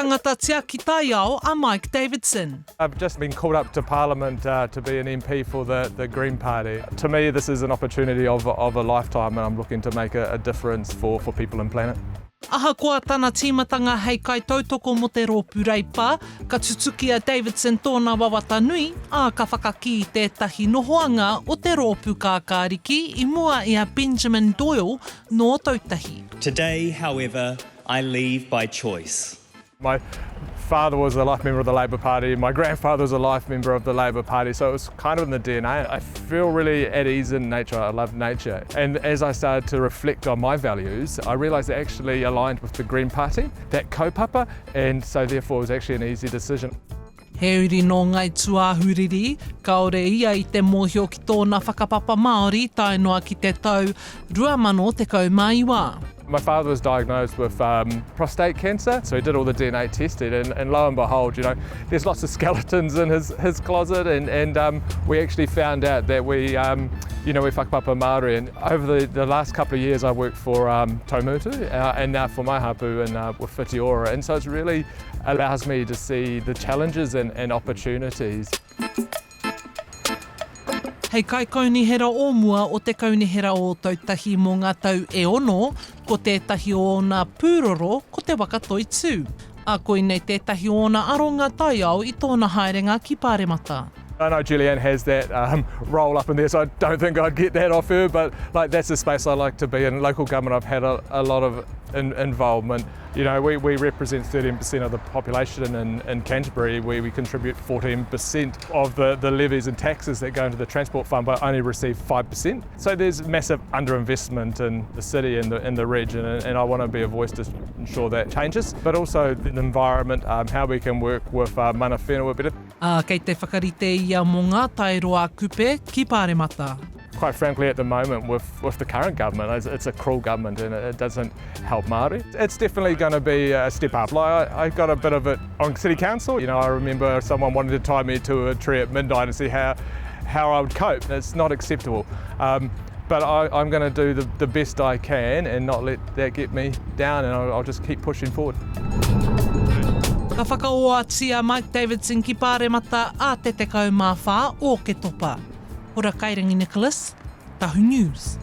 tangata tia ki taiao a Mike Davidson. I've just been called up to Parliament to be an MP for the Green Party. To me, this is an opportunity of a lifetime, and I'm looking to make a difference for people and planet. Aha koa tana tīmatanga hei kai tautoko mo Te Rōpū Reipa, ka tutuki a Davidson tōna wawata nui, a ka whakaki tētahi nohoanga o Te Rōpū Kākāriki I mua I a Benjamin Doyle no tautahi. Today, however, I leave by choice. My father was a life member of the Labour Party, my grandfather was a life member of the Labour Party, so it was kind of in the DNA. I feel really at ease in nature, I love nature. And as I started to reflect on my values, I realised they actually aligned with the Green Party, that kaupapa, and so therefore it was actually an easy decision. He uri no Ngāi Tūāhuriri, kaore ia I te mōhio ki tōna whakapapa Māori tai noa ki te tau 2011. My father was diagnosed with prostate cancer, so he did all the DNA testing, and lo and behold, you know, there's lots of skeletons in his closet, and we actually found out that we whakapapa Māori, and over the last couple of years I worked for Tahu, and now for my hapu and with uara, and so it really allows me to see the challenges and opportunities. Hei kai kaunihera o mua o te kaunihera o tautahi mō ngā tau e ono, ko tētahi o ngā pūroro, ko te wakatoi tū. A koinei tētahi o ngā aronga taiao I tōna haerenga ki pāremata. I know Julianne has that roll up in there, so I don't think I'd get that off her, but like that's the space I like to be in. Local government, I've had a lot of involvement. You know, we represent 13% of the population in Canterbury. We contribute 14% of the levies and taxes that go into the transport fund, but only receive 5%. So there's massive underinvestment in the city and the region, and I want to be a voice to ensure that changes. But also the environment, how we can work with mana whenua better. Kei te whakarite ia mō ngā tairoa kupe ki pāremata. Quite frankly, at the moment, with the current government, it's a cruel government and it doesn't help Māori. It's definitely going to be a step up. Like I got a bit of it on City Council. You know, I remember someone wanted to tie me to a tree at midnight and see how I would cope. It's not acceptable. But I'm going to do the best I can and not let that get me down, and I'll just keep pushing forward. Ka whakaoatia Mike Davidson ki pāremata a te tekau mā whā o ke topa. Ora Kairangi Nicholas, Tahu News.